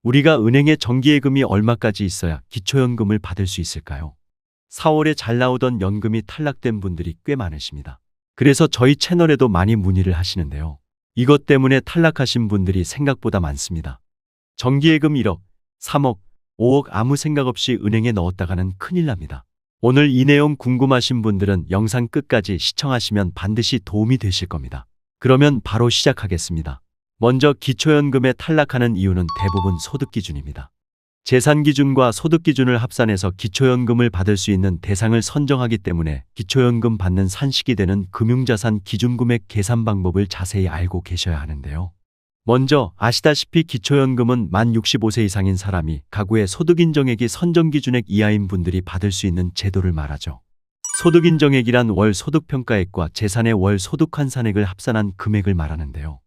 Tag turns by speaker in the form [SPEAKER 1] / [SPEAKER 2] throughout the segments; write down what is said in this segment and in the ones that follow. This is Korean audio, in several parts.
[SPEAKER 1] 우리가 은행에 정기예금이 얼마까지 있어야 기초연금을 받을 수 있을까요? 4월에 잘 나오던 연금이 탈락된 분들이 꽤 많으십니다. 그래서 저희 채널에도 많이 문의를 하시는데요. 이것 때문에 탈락하신 분들이 생각보다 많습니다. 정기예금 1억, 3억, 5억 아무 생각 없이 은행에 넣었다가는 큰일 납니다. 오늘 이 내용 궁금하신 분들은 영상 끝까지 시청하시면 반드시 도움이 되실 겁니다. 그러면 바로 시작하겠습니다. 먼저 기초연금에 탈락하는 이유는 대부분 소득기준입니다. 재산기준과 소득기준을 합산해서 기초연금을 받을 수 있는 대상을 선정하기 때문에 기초연금 받는 산식이 되는 금융자산 기준금액 계산 방법을 자세히 알고 계셔야 하는데요. 먼저 아시다시피 기초연금은 만 65세 이상인 사람이 가구의 소득인정액이 선정기준액 이하인 분들이 받을 수 있는 제도를 말하죠. 소득인정액이란 월 소득평가액과 재산의 월 소득환산액을 합산한 금액을 말하는데요.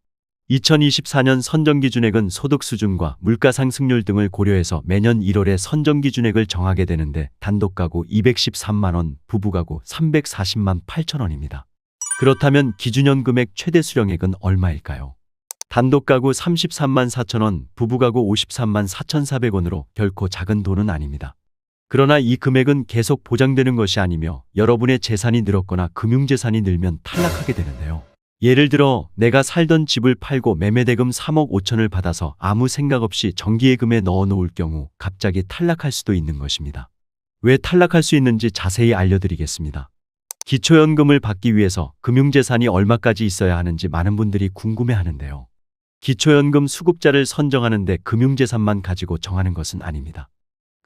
[SPEAKER 1] 2024년 선정기준액은 소득수준과 물가상승률 등을 고려해서 매년 1월에 선정기준액을 정하게 되는데 단독가구 213만원, 부부가구 340만 8천원입니다. 그렇다면 기준연금액 최대 수령액은 얼마일까요? 단독가구 33만 4천원, 부부가구 53만 4,400원으로 결코 작은 돈은 아닙니다. 그러나 이 금액은 계속 보장되는 것이 아니며 여러분의 재산이 늘었거나 금융재산이 늘면 탈락하게 되는데요. 예를 들어 내가 살던 집을 팔고 매매대금 3억 5천을 받아서 아무 생각 없이 정기예금에 넣어 놓을 경우 갑자기 탈락할 수도 있는 것입니다. 왜 탈락할 수 있는지 자세히 알려드리겠습니다. 기초연금을 받기 위해서 금융재산이 얼마까지 있어야 하는지 많은 분들이 궁금해하는데요. 기초연금 수급자를 선정하는데 금융재산만 가지고 정하는 것은 아닙니다.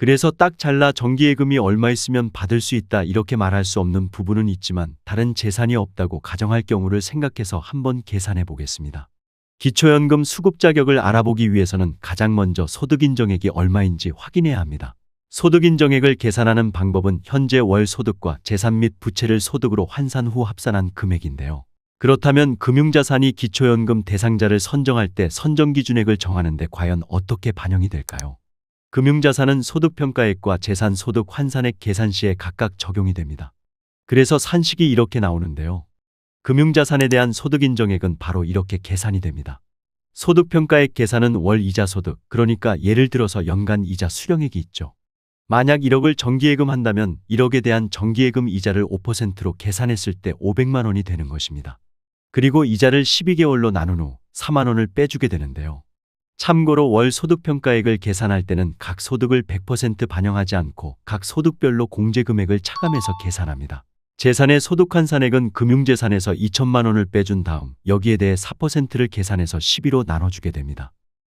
[SPEAKER 1] 그래서 딱 잘라 정기예금이 얼마 있으면 받을 수 있다 이렇게 말할 수 없는 부분은 있지만 다른 재산이 없다고 가정할 경우를 생각해서 한번 계산해 보겠습니다. 기초연금 수급 자격을 알아보기 위해서는 가장 먼저 소득인정액이 얼마인지 확인해야 합니다. 소득인정액을 계산하는 방법은 현재 월 소득과 재산 및 부채를 소득으로 환산 후 합산한 금액인데요. 그렇다면 금융자산이 기초연금 대상자를 선정할 때 선정기준액을 정하는데 과연 어떻게 반영이 될까요? 금융자산은 소득평가액과 재산소득 환산액 계산 시에 각각 적용이 됩니다. 그래서 산식이 이렇게 나오는데요. 금융자산에 대한 소득인정액은 바로 이렇게 계산이 됩니다. 소득평가액 계산은 월 이자소득, 그러니까 예를 들어서 연간 이자 수령액이 있죠. 만약 1억을 정기예금 한다면 1억에 대한 정기예금 이자를 5%로 계산했을 때 500만 원이 되는 것입니다. 그리고 이자를 12개월로 나눈 후 4만 원을 빼주게 되는데요. 참고로 월 소득평가액을 계산할 때는 각 소득을 100% 반영하지 않고 각 소득별로 공제금액을 차감해서 계산합니다. 재산의 소득환산액은 금융재산에서 2천만 원을 빼준 다음 여기에 대해 4%를 계산해서 12로 나눠주게 됩니다.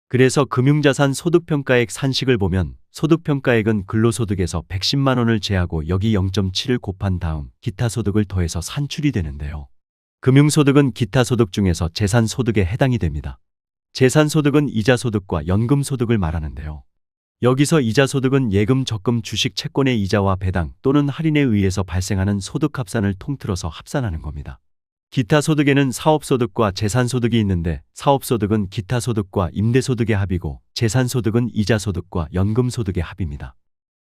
[SPEAKER 1] 그래서 금융자산 소득평가액 산식을 보면 소득평가액은 근로소득에서 110만 원을 제하고 여기 0.7을 곱한 다음 기타소득을 더해서 산출이 되는데요. 금융소득은 기타소득 중에서 재산소득에 해당이 됩니다. 재산소득은 이자소득과 연금소득을 말하는데요. 여기서 이자소득은 예금, 적금, 주식, 채권의 이자와 배당 또는 할인에 의해서 발생하는 소득합산을 통틀어서 합산하는 겁니다. 기타소득에는 사업소득과 재산소득이 있는데 사업소득은 기타소득과 임대소득의 합이고 재산소득은 이자소득과 연금소득의 합입니다.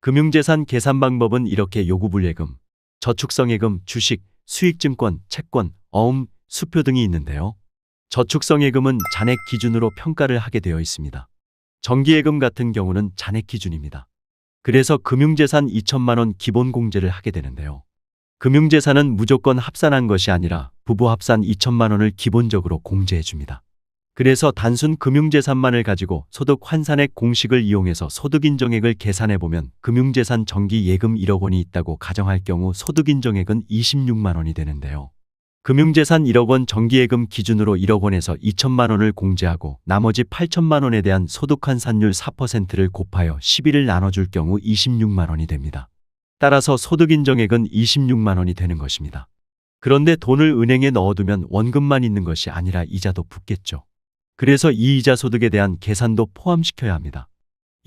[SPEAKER 1] 금융재산 계산 방법은 이렇게 요구불예금, 저축성예금, 주식, 수익증권, 채권, 어음, 수표 등이 있는데요. 저축성예금은 잔액 기준으로 평가를 하게 되어 있습니다. 정기예금 같은 경우는 잔액 기준입니다. 그래서 금융재산 2천만 원 기본 공제를 하게 되는데요. 금융재산은 무조건 합산한 것이 아니라 부부 합산 2천만 원을 기본적으로 공제해 줍니다. 그래서 단순 금융재산만을 가지고 소득 환산액 공식을 이용해서 소득인정액을 계산해 보면 금융재산 정기예금 1억 원이 있다고 가정할 경우 소득인정액은 26만 원이 되는데요. 금융재산 1억 원 정기예금 기준으로 1억 원에서 2천만 원을 공제하고 나머지 8천만 원에 대한 소득환산율 4%를 곱하여 12를 나눠줄 경우 26만 원이 됩니다. 따라서 소득인정액은 26만 원이 되는 것입니다. 그런데 돈을 은행에 넣어두면 원금만 있는 것이 아니라 이자도 붙겠죠. 그래서 이 이자소득에 대한 계산도 포함시켜야 합니다.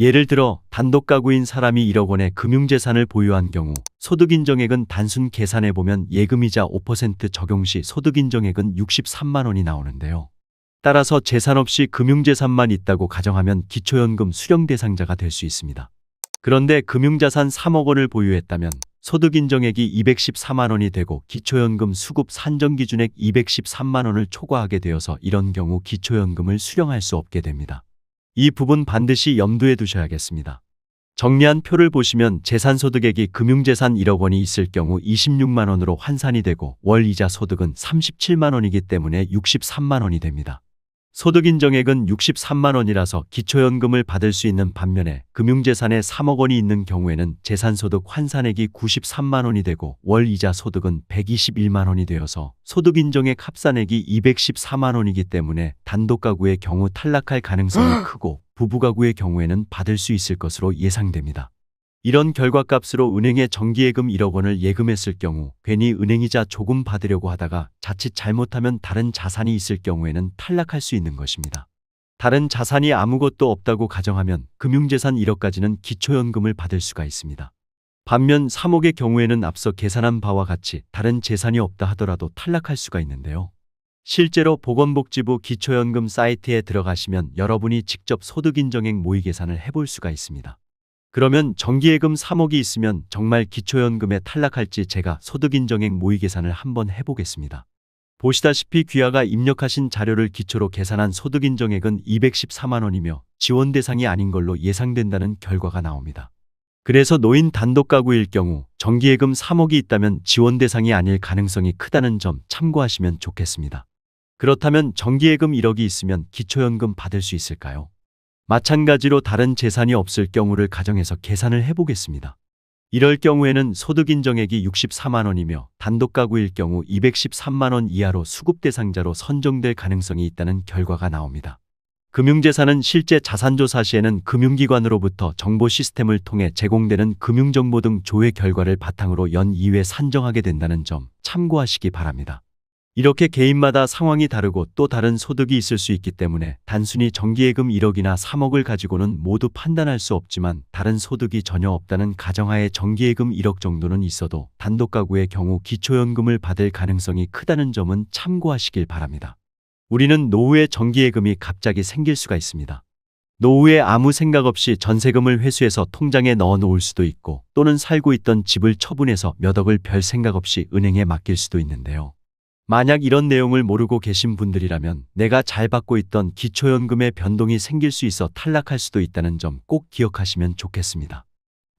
[SPEAKER 1] 예를 들어 단독가구인 사람이 1억 원의 금융재산을 보유한 경우 소득인정액은 단순 계산해보면 예금이자 5% 적용 시 소득인정액은 63만 원이 나오는데요. 따라서 재산 없이 금융재산만 있다고 가정하면 기초연금 수령 대상자가 될 수 있습니다. 그런데 금융자산 3억 원을 보유했다면 소득인정액이 214만 원이 되고 기초연금 수급 산정기준액 213만 원을 초과하게 되어서 이런 경우 기초연금을 수령할 수 없게 됩니다. 이 부분 반드시 염두에 두셔야겠습니다. 정리한 표를 보시면 재산소득액이 금융재산 1억 원이 있을 경우 26만 원으로 환산이 되고 월 이자 소득은 37만 원이기 때문에 63만 원이 됩니다. 소득인정액은 63만 원이라서 기초연금을 받을 수 있는 반면에 금융재산에 3억 원이 있는 경우에는 재산소득 환산액이 93만 원이 되고 월 이자 소득은 121만 원이 되어서 소득인정액 합산액이 214만 원이기 때문에 단독가구의 경우 탈락할 가능성이 크고 부부가구의 경우에는 받을 수 있을 것으로 예상됩니다. 이런 결과값으로 은행에 정기예금 1억 원을 예금했을 경우 괜히 은행이자 조금 받으려고 하다가 자칫 잘못하면 다른 자산이 있을 경우에는 탈락할 수 있는 것입니다. 다른 자산이 아무것도 없다고 가정하면 금융재산 1억까지는 기초연금을 받을 수가 있습니다. 반면 3억의 경우에는 앞서 계산한 바와 같이 다른 재산이 없다 하더라도 탈락할 수가 있는데요. 실제로 보건복지부 기초연금 사이트에 들어가시면 여러분이 직접 소득인정액 모의 계산을 해볼 수가 있습니다. 그러면 정기예금 3억이 있으면 정말 기초연금에 탈락할지 제가 소득인정액 모의 계산을 한번 해보겠습니다. 보시다시피 귀하가 입력하신 자료를 기초로 계산한 소득인정액은 214만 원이며 지원 대상이 아닌 걸로 예상된다는 결과가 나옵니다. 그래서 노인 단독가구일 경우 정기예금 3억이 있다면 지원 대상이 아닐 가능성이 크다는 점 참고하시면 좋겠습니다. 그렇다면 정기예금 1억이 있으면 기초연금 받을 수 있을까요? 마찬가지로 다른 재산이 없을 경우를 가정해서 계산을 해보겠습니다. 이럴 경우에는 소득인정액이 64만 원이며 단독가구일 경우 213만 원 이하로 수급 대상자로 선정될 가능성이 있다는 결과가 나옵니다. 금융재산은 실제 자산조사 시에는 금융기관으로부터 정보 시스템을 통해 제공되는 금융정보 등 조회 결과를 바탕으로 연 2회 산정하게 된다는 점 참고하시기 바랍니다. 이렇게 개인마다 상황이 다르고 또 다른 소득이 있을 수 있기 때문에 단순히 정기예금 1억이나 3억을 가지고는 모두 판단할 수 없지만 다른 소득이 전혀 없다는 가정하에 정기예금 1억 정도는 있어도 단독가구의 경우 기초연금을 받을 가능성이 크다는 점은 참고하시길 바랍니다. 우리는 노후에 정기예금이 갑자기 생길 수가 있습니다. 노후에 아무 생각 없이 전세금을 회수해서 통장에 넣어 놓을 수도 있고 또는 살고 있던 집을 처분해서 몇 억을 별 생각 없이 은행에 맡길 수도 있는데요. 만약 이런 내용을 모르고 계신 분들이라면 내가 잘 받고 있던 기초연금의 변동이 생길 수 있어 탈락할 수도 있다는 점 꼭 기억하시면 좋겠습니다.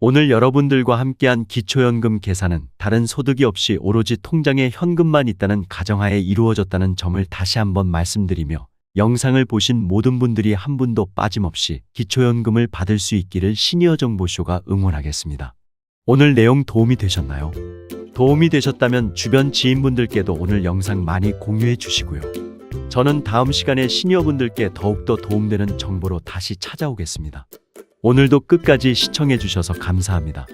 [SPEAKER 1] 오늘 여러분들과 함께한 기초연금 계산은 다른 소득이 없이 오로지 통장에 현금만 있다는 가정하에 이루어졌다는 점을 다시 한번 말씀드리며 영상을 보신 모든 분들이 한 분도 빠짐없이 기초연금을 받을 수 있기를 시니어정보쇼가 응원하겠습니다. 오늘 내용 도움이 되셨나요? 도움이 되셨다면 주변 지인분들께도 오늘 영상 많이 공유해 주시고요. 저는 다음 시간에 시니어분들께 더욱더 도움되는 정보로 다시 찾아오겠습니다. 오늘도 끝까지 시청해 주셔서 감사합니다.